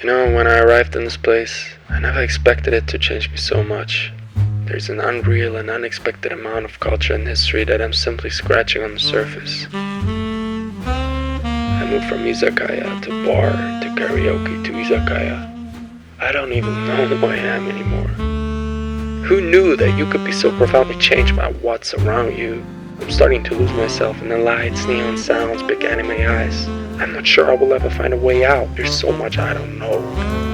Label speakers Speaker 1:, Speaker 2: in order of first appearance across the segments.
Speaker 1: You know, when I arrived in this place, I never expected it to change me so much. There's an unreal and unexpected amount of culture and history that I'm simply scratching on the surface. I moved from izakaya to bar to karaoke to izakaya. I don't even know who I am anymore. Who knew that you could be so profoundly changed by what's around you? I'm starting to lose myself in the lights, neon sounds, big anime eyes. I'm not sure I will ever find a way out. There's so much I don't know.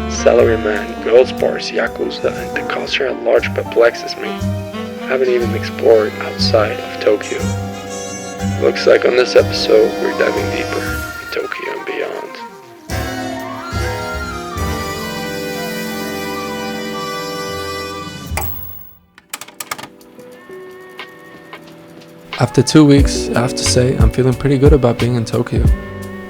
Speaker 1: Salaryman, girls bars, yakuza, and the culture at large perplexes me. I haven't even explored outside of Tokyo. Looks like on this episode, we're diving deeper in Tokyo and beyond. After 2 weeks, I have to say, I'm feeling pretty good about being in Tokyo.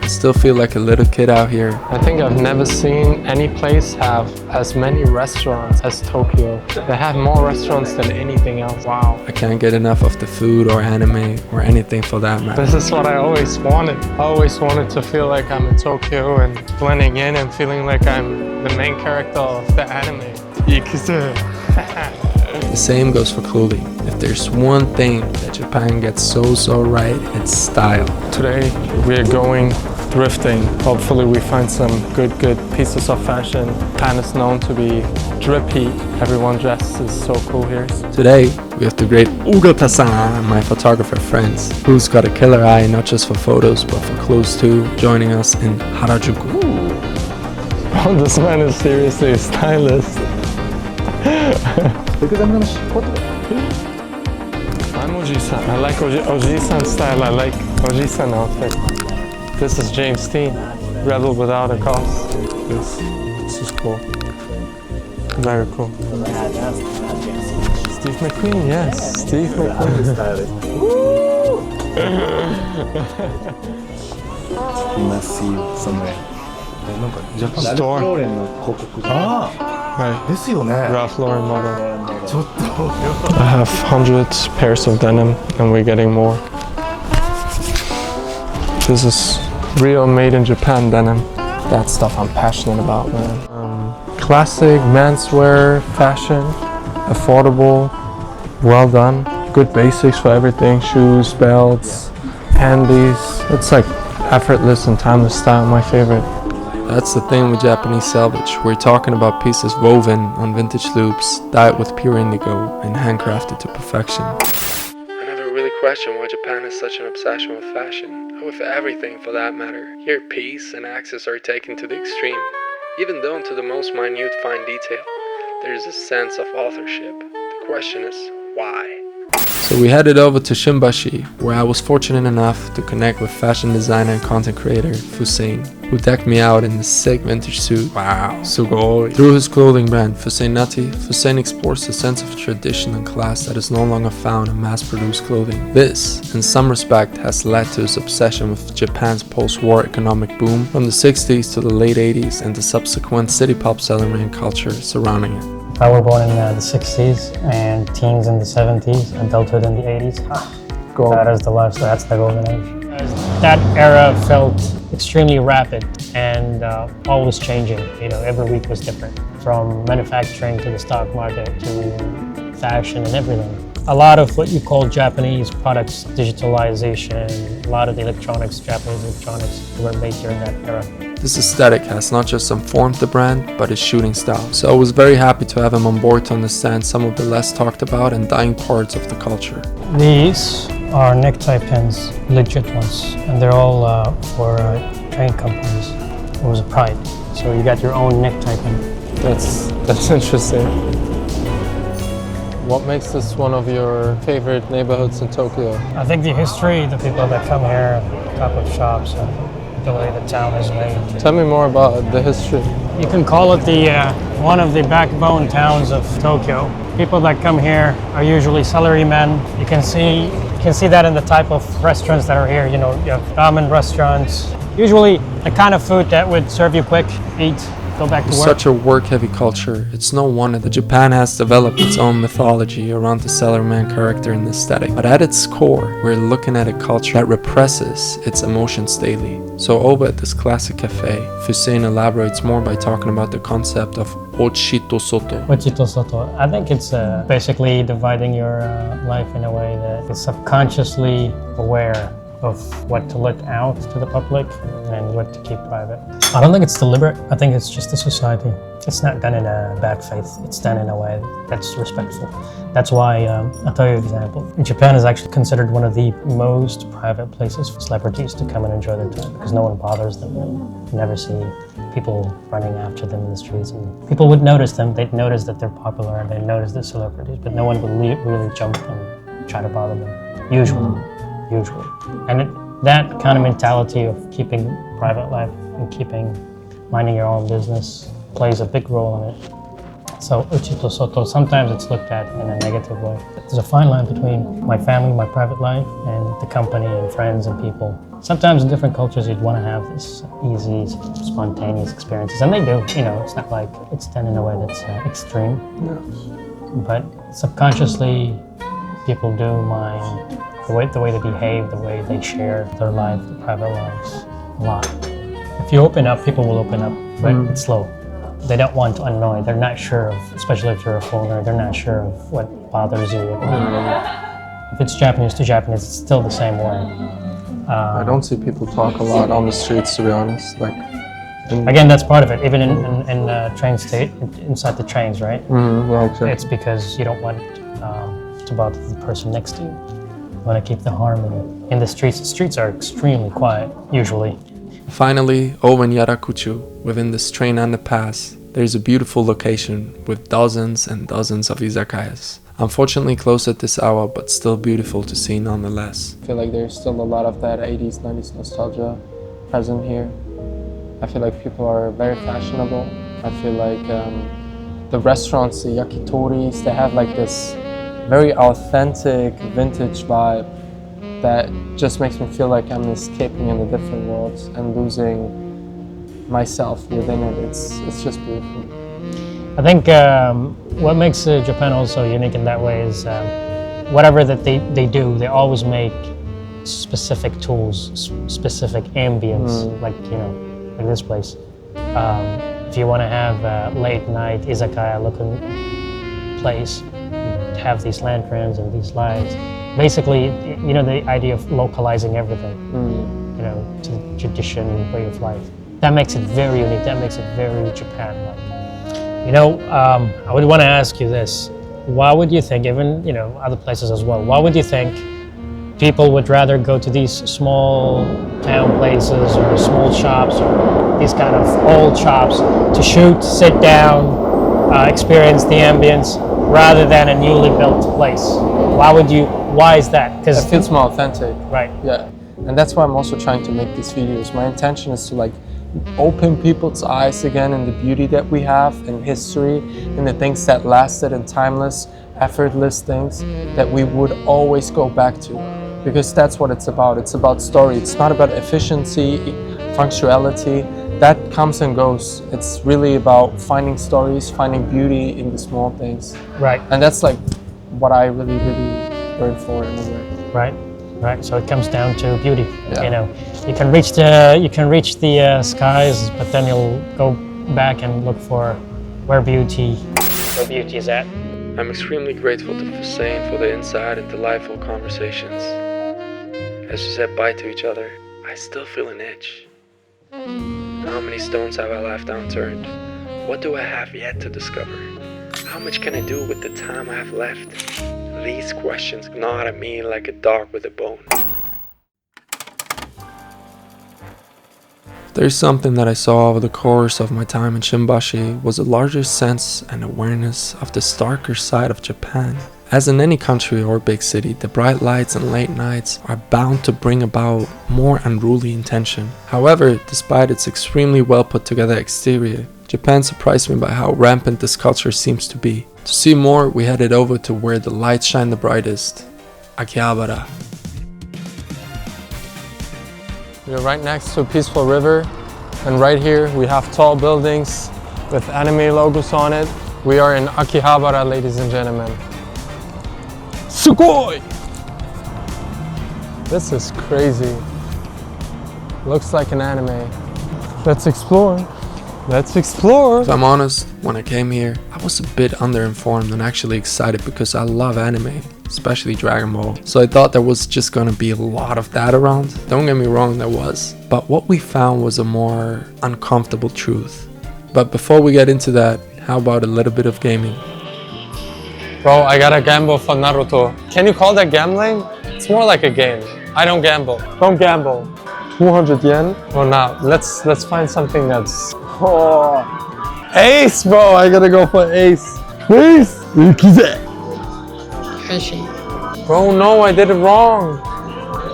Speaker 1: I still feel like a little kid out here.
Speaker 2: I think I've never seen any place have as many restaurants as Tokyo. They have more restaurants than anything else. Wow.
Speaker 1: I can't get enough of the food or anime or anything for that matter.
Speaker 2: This is what I always wanted. I always wanted to feel like I'm in Tokyo and blending in and feeling like I'm the main character of the anime.
Speaker 1: The same goes for clothing. If there's one thing that Japan gets so right, it's style.
Speaker 2: Today we're going thrifting. Hopefully we find some good pieces of fashion. Japan is known to be drippy. Everyone dresses so cool here.
Speaker 1: Today we have the great Ura-Tenma, my photographer friends, who's got a killer eye not just for photos but for clothes too, joining us in Harakujo.
Speaker 2: Oh, this man is seriously a stylist.
Speaker 3: Because I'm gonna
Speaker 2: I'm Oji-san. I like Oji-san style. I like Oji-san outfit. This is James Dean, Rebel Without a Cause. This is cool. Very cool. Steve McQueen, yes. Steve McQueen.
Speaker 3: somewhere.
Speaker 2: Store. Right.
Speaker 3: Right.
Speaker 2: Ralph Lauren model. I have hundreds pairs of denim and we're getting more. This is real made in Japan denim. That stuff I'm passionate about, man. Classic menswear, fashion, affordable, well done. Good basics for everything, shoes, belts, handies. It's like effortless and timeless style, my favorite.
Speaker 1: That's the thing with Japanese salvage. We're talking about pieces woven on vintage loops, dyed with pure indigo, and handcrafted to perfection. I never really questioned why Japan has such an obsession with fashion, or with everything for that matter. Here piece and access are taken to the extreme. Even down to the most minute fine detail, there is a sense of authorship. The question is, why? So we headed over to Shimbashi, where I was fortunate enough to connect with fashion designer and content creator Fusane, who decked me out in this sick vintage suit. Wow, sugoi. Through his clothing brand Fusane Nati, Fusane explores a sense of tradition and class that is no longer found in mass-produced clothing. This, in some respect, has led to his obsession with Japan's post-war economic boom from the 60s to the late 80s and the subsequent city pop selling culture surrounding it.
Speaker 4: I was born in the 60s and teens in the 70s, adulthood in the 80s. That is the lifestyle, that's the golden age. That era felt extremely rapid and always changing. You know, every week was different. From manufacturing to the stock market to fashion and everything. A lot of what you call Japanese products, digitalization, a lot of the electronics, Japanese electronics were made during that era.
Speaker 1: This aesthetic has not just informed the brand, but its shooting style. So I was very happy to have him on board to understand some of the less talked about and dying parts of the culture.
Speaker 4: These are necktie pins, legit ones, and they're all for train companies. It was a pride. So you got your own necktie pin.
Speaker 2: That's interesting. What makes this one of your favorite neighborhoods in Tokyo?
Speaker 4: I think the history, the people that come here, top of shops, and the way the town is made.
Speaker 2: Tell me more about the history.
Speaker 4: You can call it the one of the backbone towns of Tokyo. People that come here are usually salarymen. You can see that in the type of restaurants that are here. You know, you have ramen restaurants. Usually the kind of food that would serve you quick, eat, go back to
Speaker 1: With
Speaker 4: work.
Speaker 1: such a work-heavy culture, it's no wonder that Japan has developed its own mythology around the Sailorman character and aesthetic. But at its core, we're looking at a culture that represses its emotions daily. So over at this classic cafe, Fusane elaborates more by talking about the concept of Ochito Soto.
Speaker 4: Ochito Soto. I think it's basically dividing your life in a way that is subconsciously aware of what to let out to the public and what to keep private. I don't think it's deliberate. I think it's just a society. It's not done in a bad faith. It's done in a way that's respectful. That's why, I'll tell you an example. Japan is actually considered one of the most private places for celebrities to come and enjoy their time because no one bothers them. You never see people running after them in the streets. And people would notice them. They'd notice that they're popular and they'd notice they're celebrities, but no one would really jump and try to bother them, usually. And that kind of mentality of keeping private life and minding your own business plays a big role in it. So Ochito Soto, sometimes it's looked at in a negative way. There's a fine line between my family, my private life, and the company and friends and people. Sometimes in different cultures you'd want to have this easy, spontaneous experiences, and they do. It's not like it's done in a way that's extreme. But subconsciously, people do mind the way they behave, the way they share their life, their private lives, a lot. If you open up, people will open up, but it's slow. They don't want to annoy. They're not sure of, especially if you're a foreigner, they're not sure of what bothers you. If it's Japanese to Japanese, it's still the same way.
Speaker 2: I don't see people talk a lot on the streets, to be honest.
Speaker 4: Again, that's part of it. Even in train state, inside the trains, right?
Speaker 2: Yeah, exactly.
Speaker 4: It's because you don't want to bother the person next to you. You want to keep the harmony. In the streets are extremely quiet, usually.
Speaker 1: Finally, over in Yurakucho, within this train underpass, there's a beautiful location with dozens and dozens of izakayas. Unfortunately closed at this hour, but still beautiful to see nonetheless.
Speaker 2: I feel like there's still a lot of that 80s, 90s nostalgia present here. I feel like people are very fashionable. I feel like the restaurants, the yakitoris, they have like this very authentic vintage vibe that just makes me feel like I'm escaping into different worlds and losing myself within it. It's just beautiful.
Speaker 4: I think what makes Japan also unique in that way is whatever that they do, they always make specific tools, specific ambience, like this place. If you want to have a late night izakaya looking place, have these lanterns and these lights. Basically, the idea of localizing everything, to the tradition, way of life. That makes it very unique. That makes it very Japan-like. I would want to ask you this. Why would you think, even, other places as well, why would you think people would rather go to these small town places or small shops or these kind of old shops to shoot, sit down, experience the ambience, rather than a newly built place? Why is that?
Speaker 2: Because it feels more authentic.
Speaker 4: Right.
Speaker 2: Yeah. And that's why I'm also trying to make these videos. My intention is to open people's eyes again in the beauty that we have in history, in the things that lasted and timeless, effortless things that we would always go back to. Because that's what it's about. It's about story. It's not about efficiency, punctuality. That comes and goes. It's really about finding stories, finding beauty in the small things.
Speaker 4: Right.
Speaker 2: And that's what I really burn for in a way.
Speaker 4: Right. So it comes down to beauty.
Speaker 2: Yeah.
Speaker 4: You can reach the skies, but then you'll go back and look for where beauty is at.
Speaker 1: I'm extremely grateful to Fusane for the insight and delightful conversations. As we said bye to each other, I still feel an itch. How many stones have I left unturned? What do I have yet to discover? How much can I do with the time I have left? These questions gnaw at me like a dog with a bone. There's something that I saw over the course of my time in Shimbashi was a larger sense and awareness of the starker side of Japan. As in any country or big city, the bright lights and late nights are bound to bring about more unruly intention. However, despite its extremely well put together exterior, Japan surprised me by how rampant this culture seems to be. To see more, we headed over to where the lights shine the brightest, Akihabara.
Speaker 2: We are right next to a peaceful river, and right here we have tall buildings with anime logos on it. We are in Akihabara, ladies and gentlemen. Sugoi! This is crazy. Looks like an anime. Let's explore. Let's explore.
Speaker 1: If I'm honest, when I came here, I was a bit underinformed and actually excited because I love anime, especially Dragon Ball. So I thought there was just gonna be a lot of that around. Don't get me wrong, there was. But what we found was a more uncomfortable truth. But before we get into that, how about a little bit of gaming?
Speaker 2: Bro, I got a gamble for Naruto. Can you call that gambling? It's more like a game. I don't gamble. Don't gamble. 200 yen or not? Let's find something that's... Oh. Ace, bro! I gotta go for ace. Please!
Speaker 4: Fishy.
Speaker 2: Bro, no, I did it wrong.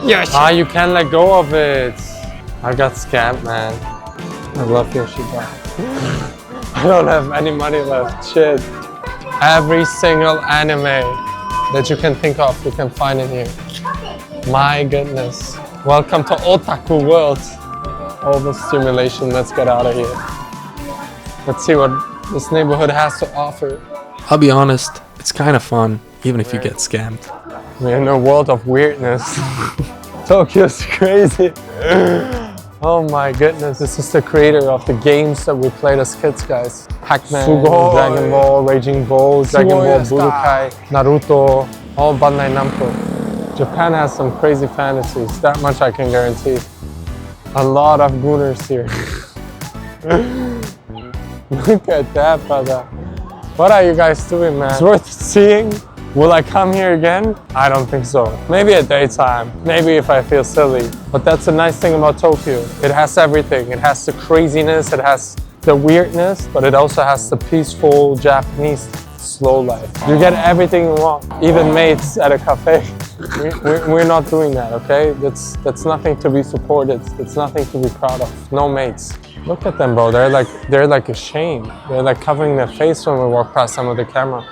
Speaker 4: Yes.
Speaker 2: Ah, you can't let go of it. I got scammed, man. I love Yoshi, bro. I don't have any money left. Shit. Every single anime that you can think of, you can find in here. My goodness. Welcome to Otaku World. Overstimulation, let's get out of here. Let's see what this neighborhood has to offer.
Speaker 1: I'll be honest, it's kind of fun, even if you get scammed.
Speaker 2: We're in a world of weirdness. Tokyo's crazy. Oh my goodness, this is the creator of the games that we played as kids, guys. Pac-Man, Dragon Ball, Raging Bull, Dragon Ball Budokai, Naruto, all Bandai Namco. Japan has some crazy fantasies, that much I can guarantee. A lot of gooners here. Look at that, brother. What are you guys doing, man? It's worth seeing. Will I come here again? I don't think so. Maybe at daytime. Maybe if I feel silly. But that's the nice thing about Tokyo. It has everything. It has the craziness, it has the weirdness, but it also has the peaceful Japanese slow life. You get everything you want. Even mates at a cafe. We're not doing that, okay? That's nothing to be supported. That's nothing to be proud of. No mates. Look at them, bro. They're like ashamed. They're like covering their face when we walk past them with the camera.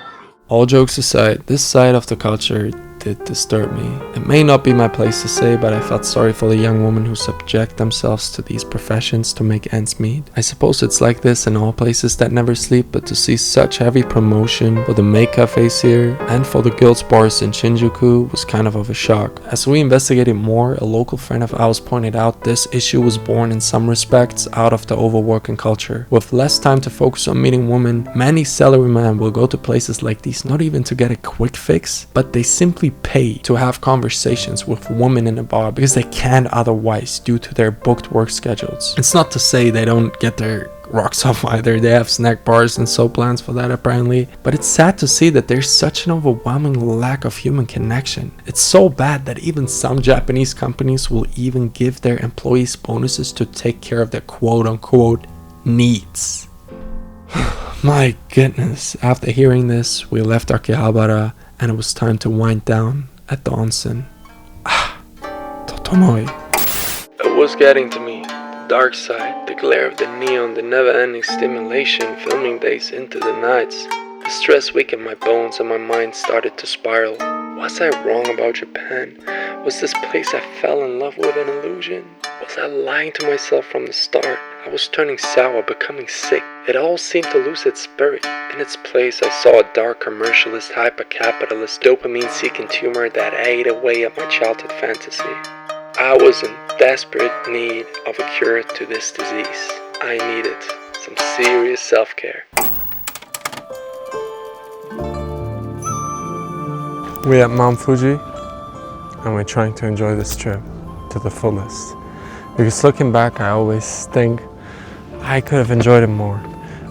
Speaker 1: All jokes aside, this side of the culture did disturb me. It may not be my place to say, but I felt sorry for the young women who subject themselves to these professions to make ends meet. I suppose it's like this in all places that never sleep, but to see such heavy promotion for the maid cafes here and for the girls' bars in Shinjuku was kind of a shock. As we investigated more, a local friend of ours pointed out this issue was born in some respects out of the overworking culture. With less time to focus on meeting women, many salarymen will go to places like these not even to get a quick fix, but they simply pay to have conversations with women in a bar because they can't otherwise due to their booked work schedules. It's not to say they don't get their rocks off either. They have snack bars and so plans for that apparently, but it's sad to see that there's such an overwhelming lack of human connection. It's so bad that even some Japanese companies will even give their employees bonuses to take care of their quote-unquote needs. My goodness, after hearing this, we left Akihabara and it was time to wind down at the onsen. Totonoi. It was getting to me. The dark side, the glare of the neon, the never-ending stimulation, filming days into the nights. The stress weakened my bones and my mind started to spiral. Was I wrong about Japan? Was this place I fell in love with an illusion? Was I lying to myself from the start? I was turning sour, becoming sick. It all seemed to lose its spirit. In its place, I saw a dark commercialist, hyper-capitalist, dopamine-seeking tumor that ate away at my childhood fantasy. I was in desperate need of a cure to this disease. I needed some serious self-care.
Speaker 2: We're at Mount Fuji and we're trying to enjoy this trip to the fullest. Because looking back, I always think I could have enjoyed it more.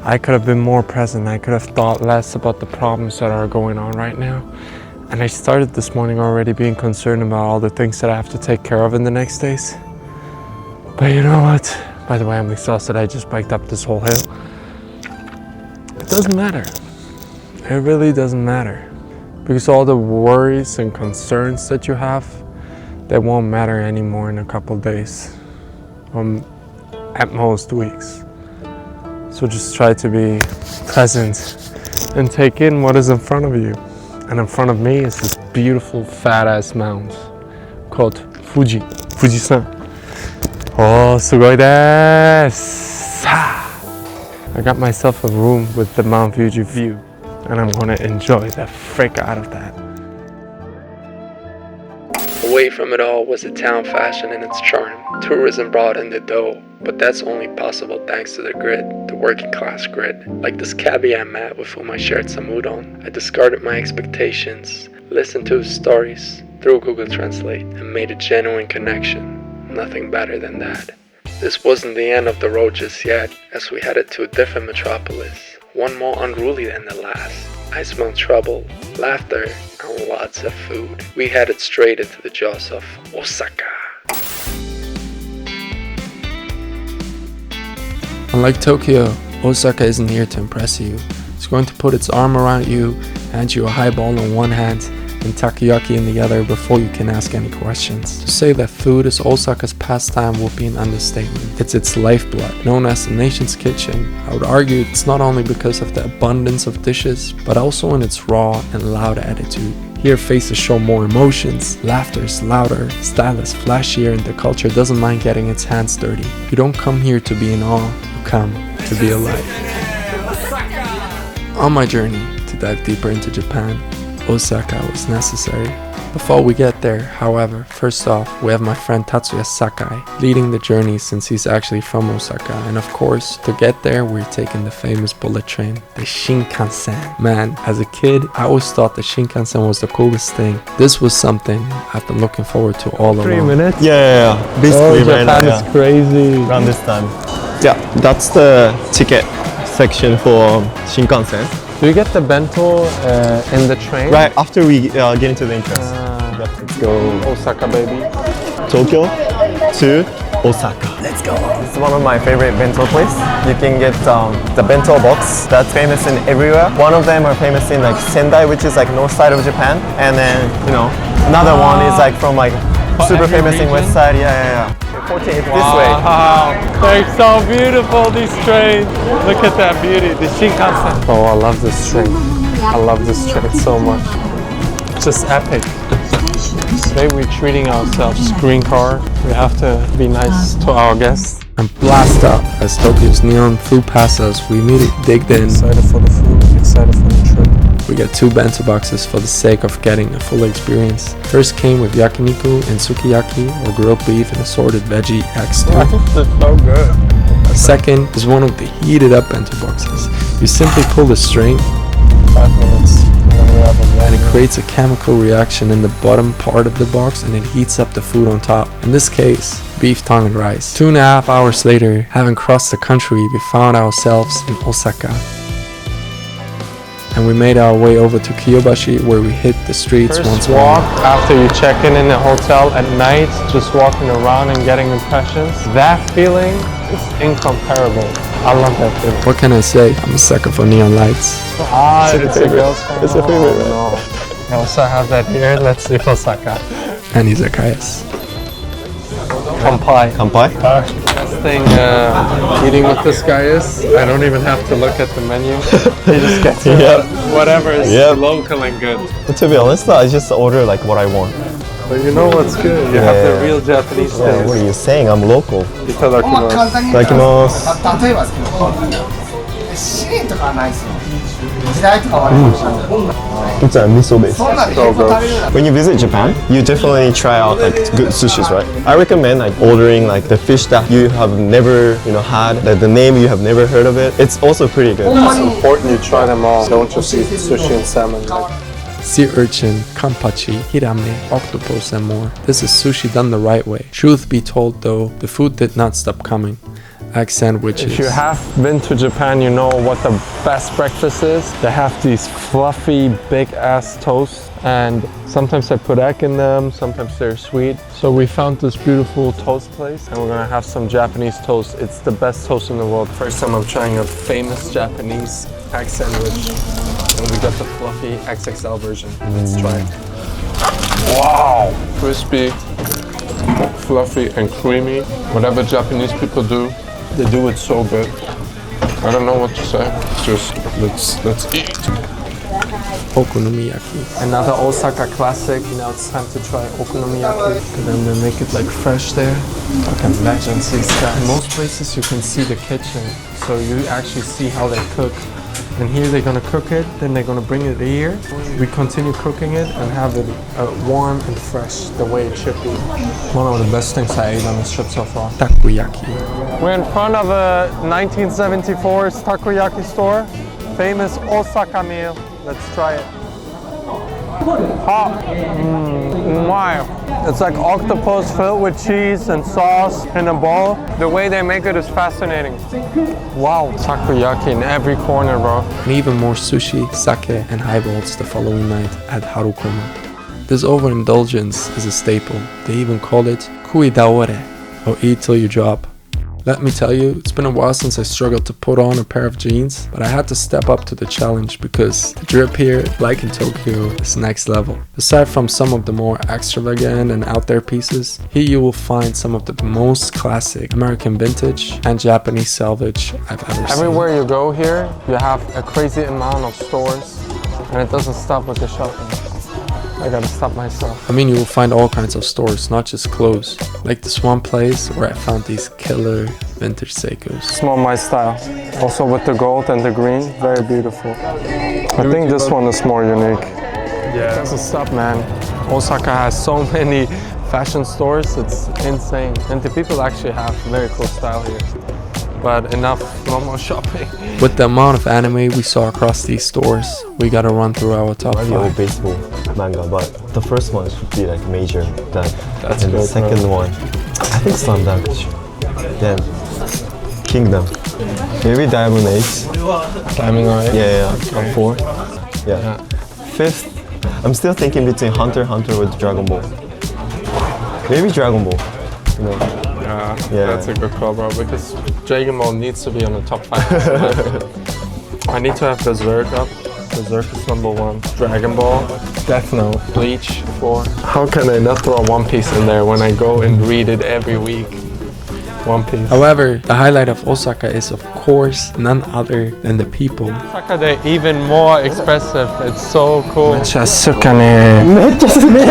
Speaker 2: I could have been more present. I could have thought less about the problems that are going on right now. And I started this morning already being concerned about all the things that I have to take care of in the next days. But you know what? By the way, I'm exhausted. I just biked up this whole hill. It doesn't matter. It really doesn't matter. Because all the worries and concerns that you have, they won't matter anymore in a couple days. At most weeks. So just try to be present and take in what is in front of you. And in front of me is this beautiful fat ass mountain called Fuji-san. Oh, sugoi desu! I got myself a room with the Mount Fuji view, and I'm gonna enjoy the frick out of that.
Speaker 1: Away from it all was the town fashion and its charm. Tourism brought in the dough, but that's only possible thanks to the grid, the working class grid. Like this caveat mat with whom I shared some udon. I discarded my expectations, listened to his stories through Google Translate, and made a genuine connection. Nothing better than that. This wasn't the end of the road just yet, as we headed to a different metropolis, one more unruly than the last. I smelled trouble, laughter, and lots of food. We headed straight into the jaws of Osaka. Unlike Tokyo, Osaka isn't here to impress you. It's going to put its arm around you, hand you a highball in one hand, and takoyaki in the other before you can ask any questions. To say that food is Osaka's pastime will be an understatement. It's its lifeblood, known as the nation's kitchen. I would argue it's not only because of the abundance of dishes, but also in its raw and loud attitude. Here faces show more emotions, laughter is louder, style is flashier, and the culture doesn't mind getting its hands dirty. You don't come here to be in awe, you come to be alive. On my journey to dive deeper into Japan, Osaka was necessary. Before we get there, however, first off, we have my friend Tatsuya Sakai leading the journey since he's actually from Osaka, and of course, to get there we're taking the famous bullet train, the Shinkansen. Man, as a kid, I always thought the Shinkansen was the coolest thing. This was something I've been looking forward to all along.
Speaker 2: 3 minutes?
Speaker 3: Yeah. Basically right now,
Speaker 2: Japan is crazy.
Speaker 3: around this time. Yeah, that's the ticket section for Shinkansen.
Speaker 2: Do you get the bento in the train?
Speaker 3: Right after we get into the entrance. Let's go.
Speaker 2: Osaka, baby.
Speaker 3: Tokyo to Osaka. Let's go.
Speaker 5: It's one of my favorite bento places. You can get the bento box that's famous in everywhere. One of them are famous in like Sendai, which is like north side of Japan, and then another one is like from like super famous in west side. Yeah. 14 this way.
Speaker 2: Wow, they're so beautiful, these trains. Look at that beauty, the Shinkansen. Oh, I love this train. I love this train so much. Just epic. Today we're treating ourselves green car. We have to be nice to our guests. And blast out as Tokyo's neon flew past us. We immediately digged in. Excited for the food, excited for the trip.
Speaker 1: We got 2 bento boxes for the sake of getting a full experience. First came with yakiniku and sukiyaki, or grilled beef and assorted veggie eggs.
Speaker 2: This is so good.
Speaker 1: Second is one of the heated up bento boxes. You simply pull the string
Speaker 2: 5 minutes, and then we have a
Speaker 1: and it creates a chemical reaction in the bottom part of the box and it heats up the food on top. In this case, beef tongue and rice. 2.5 hours later, having crossed the country, we found ourselves in Osaka. And we made our way over to Kyobashi, where we hit the streets once more.
Speaker 2: Walk after you check in the hotel at night, just walking around and getting impressions. That feeling is incomparable. I love that feeling.
Speaker 1: What can I say? I'm a sucker for neon lights.
Speaker 2: It's a girl's phone.
Speaker 3: It's a favorite, right?
Speaker 2: No. I also have that here. Let's see Osaka.
Speaker 1: And izakayas.
Speaker 2: Kampai.
Speaker 3: Kampai?
Speaker 2: Best thing eating with this guy is I don't even have to look at the menu. He just gets whatever is local and good.
Speaker 3: But to be honest, I just order like what I want.
Speaker 2: But you know what's good? You have the real Japanese taste.
Speaker 3: What are you saying? I'm local.
Speaker 2: Itadakimasu.
Speaker 3: It's a miso base.
Speaker 2: So good.
Speaker 3: When you visit Japan, you definitely try out like good sushis, right? I recommend like ordering like the fish that you have never, had, the name you have never heard of it. It's also pretty good.
Speaker 2: It's important you try them all. Don't just eat sushi and salmon.
Speaker 1: Sea urchin, kampachi, hirame, octopus and more. This is sushi done the right way. Truth be told though, the food did not stop coming. Egg sandwiches.
Speaker 2: If you have been to Japan, you know what the best breakfast is. They have these fluffy, big-ass toasts, and sometimes they put egg in them, sometimes they're sweet. So we found this beautiful toast place, and we're gonna have some Japanese toast. It's the best toast in the world. First time I'm trying a famous Japanese egg sandwich, and we got the fluffy XXL version. Let's try it. Wow! Crispy, fluffy, and creamy. Whatever Japanese people do, they do it so good. I don't know what to say. Just let's eat.
Speaker 1: Okonomiyaki. Another Osaka classic. Now it's time to try okonomiyaki. And then they make it like fresh there. I can imagine these guys.
Speaker 2: In most places you can see the kitchen so you actually see how they cook. And here they're gonna cook it, then they're gonna bring it here. We continue cooking it and have it warm and fresh, the way it should be. One of the best things I ate on this trip so far. Takoyaki. We're in front of a 1974 takoyaki store. Famous Osaka meal. Let's try it. Hot. Wow. It's like octopus filled with cheese and sauce in a bowl. The way they make it is fascinating. Wow. Takoyaki in every corner, bro.
Speaker 1: And even more sushi, sake, and highballs the following night at Harakujo. This overindulgence is a staple. They even call it kui daore, or eat till you drop. Let me tell you, it's been a while since I struggled to put on a pair of jeans, but I had to step up to the challenge because the drip here, like in Tokyo, is next level. Aside from some of the more extravagant and out there pieces, here you will find some of the most classic American vintage and Japanese salvage I've ever seen.
Speaker 2: Everywhere you go here, you have a crazy amount of stores, and it doesn't stop with the shopping. I gotta stop myself.
Speaker 1: I mean, you will find all kinds of stores, not just clothes. Like this one place where I found these killer vintage Seikos.
Speaker 2: It's more my style. Also with the gold and the green, very beautiful. I think this one is more unique. Yeah. It doesn't stop, man. Osaka has so many fashion stores, it's insane. And the people actually have very cool style here. But enough, no more shopping.
Speaker 1: With the amount of anime we saw across these stores, we gotta run through our top 5.
Speaker 3: Baseball manga, but the first one should be like major.
Speaker 2: That's
Speaker 3: and
Speaker 2: good,
Speaker 3: the second one, I think Slam Dunk. Then Kingdom. Maybe Diamond Ace.
Speaker 2: Climbing on it?
Speaker 3: Yeah. 4. Yeah. 5th, I'm still thinking between Hunter x Hunter with Dragon Ball. Maybe Dragon Ball. You know.
Speaker 2: Yeah, that's a good call, bro, because Dragon Ball needs to be on the top 5. I need to have Berserk up. Berserk is #1. Dragon Ball, Death Note, Bleach 4. How can I not throw One Piece in there when I go and read it every week? One Piece.
Speaker 1: However, the highlight of Osaka is of course none other than the people.
Speaker 2: Osaka, they're even more expressive. It's so cool.
Speaker 1: Mecha Sukiane.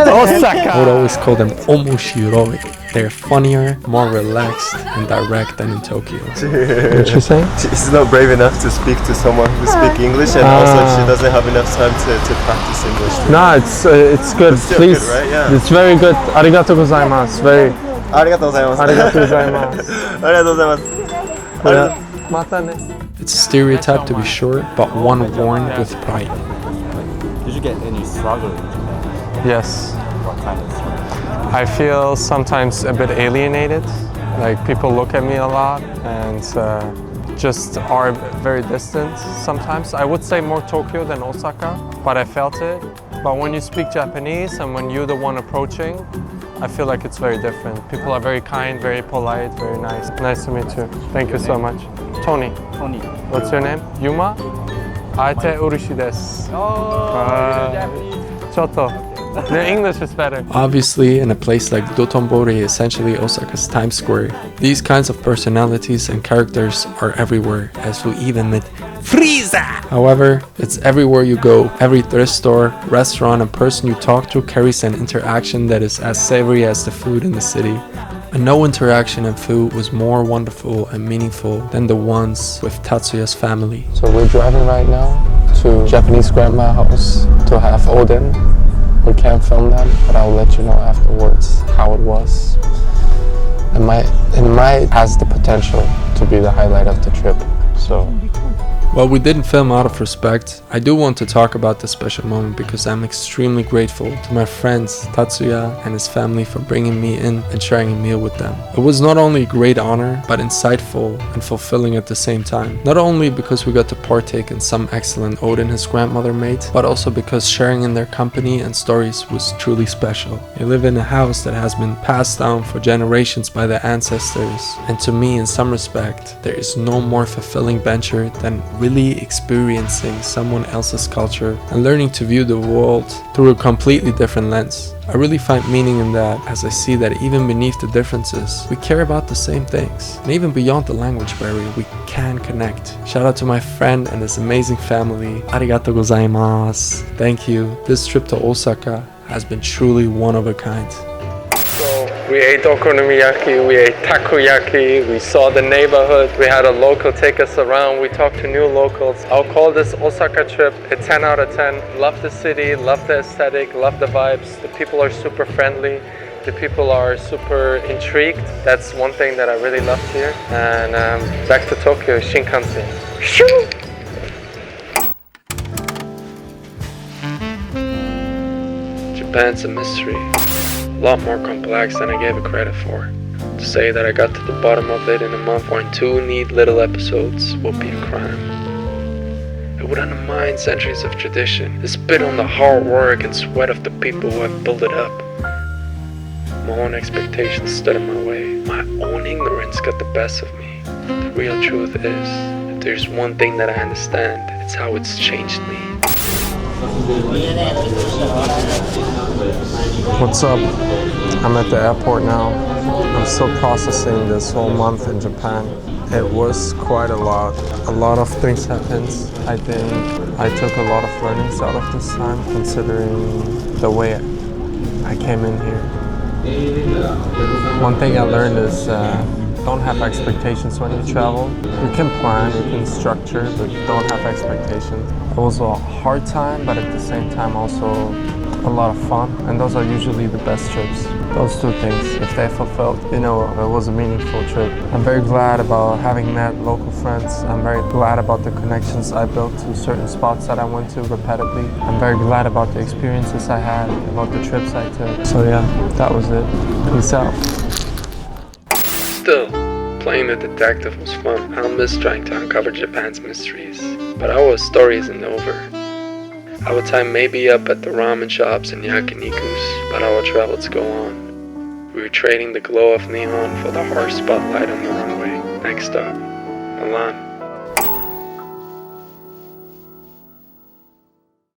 Speaker 2: Osaka!
Speaker 1: I would always call them omoshiroi. They're funnier, more relaxed, and direct than in Tokyo.
Speaker 2: What you saying?
Speaker 3: She's not brave enough to speak to someone who speaks English, and also she doesn't have enough time to practice English.
Speaker 2: No, it's good.
Speaker 3: It's still
Speaker 2: Please,
Speaker 3: good, right? Yeah.
Speaker 2: it's very good. Arigatou gozaimasu. Very.
Speaker 3: ありがとうございます。
Speaker 2: ありがとうございます。
Speaker 3: ありがとうございます。
Speaker 2: またね。
Speaker 1: It's a stereotype to be sure, but one worn with pride.
Speaker 6: Did you get any struggle in Japan?
Speaker 2: Yes.
Speaker 6: What kind of struggle?
Speaker 2: I feel sometimes a bit alienated. Like people look at me a lot and just are very distant sometimes. I would say more Tokyo than Osaka, but I felt it. But when you speak Japanese and when you're the one approaching, I feel like it's very different. People are very kind, very polite, very nice. Nice to meet you. Thank you so much. Tony.
Speaker 6: Tony.
Speaker 2: What's your name? Yuma? Aite urushi desu.
Speaker 6: Oh, Japanese.
Speaker 2: Chotto. The English is better.
Speaker 1: Obviously, in a place like Dotonbori, essentially Osaka's Times Square, these kinds of personalities and characters are everywhere, as we even met Frieza! However, it's everywhere you go. Every thrift store, restaurant, and person you talk to carries an interaction that is as savory as the food in the city. And no interaction and food was more wonderful and meaningful than the ones with Tatsuya's family.
Speaker 2: So we're driving right now to Japanese grandma's house to have Odin. We can't film them, but I'll let you know afterwards how it was. It might has the potential to be the highlight of the trip. So
Speaker 1: While we didn't film out of respect, I do want to talk about this special moment because I'm extremely grateful to my friends Tatsuya and his family for bringing me in and sharing a meal with them. It was not only a great honor, but insightful and fulfilling at the same time. Not only because we got to partake in some excellent Odin his grandmother made, but also because sharing in their company and stories was truly special. They live in a house that has been passed down for generations by their ancestors, and to me in some respect, there is no more fulfilling venture than really experiencing someone else's culture and learning to view the world through a completely different lens. I really find meaning in that, as I see that even beneath the differences, we care about the same things. And even beyond the language barrier, we can connect. Shout out to my friend and his amazing family. Arigatou gozaimasu. Thank you. This trip to Osaka has been truly one of a kind.
Speaker 2: So We ate okonomiyaki, we ate takoyaki, we saw the neighborhood, we had a local take us around, we talked to new locals. I'll call this Osaka trip a 10 out of 10. Love the city, love the aesthetic, love the vibes. The people are super friendly. The people are super intrigued. That's one thing that I really loved here. And back to Tokyo, Shinkansen. Shoo! Japan's a mystery. A lot more complex than I gave it credit for. To say that I got to the bottom of it in a month or in 2 neat little episodes would be a crime. It would undermine centuries of tradition. It spit on the hard work and sweat of the people who have built it up. My own expectations stood in my way. My own ignorance got the best of me. The real truth is, if there's one thing that I understand, it's how it's changed me. What's up? I'm at the airport now. I'm still processing this whole month in Japan. It was quite a lot. A lot of things happened. I think I took a lot of learnings out of this time, considering the way I came in here. One thing I learned is don't have expectations when you travel. You can plan, you can structure, but don't have expectations. It was a hard time, but at the same time also a lot of fun. And those are usually the best trips. Those 2 things, if they fulfilled, you know, it was a meaningful trip. I'm very glad about having met local friends. I'm very glad about the connections I built to certain spots that I went to repeatedly. I'm very glad about the experiences I had, about the trips I took. So yeah, that was it. Peace out.
Speaker 1: Still, playing the detective was fun. I'll miss trying to uncover Japan's mysteries. But our story isn't over. Our time may be up at the ramen shops and yakinikus, but our travels go on. We were trading the glow of neon for the harsh spotlight on the runway. Next up, Milan.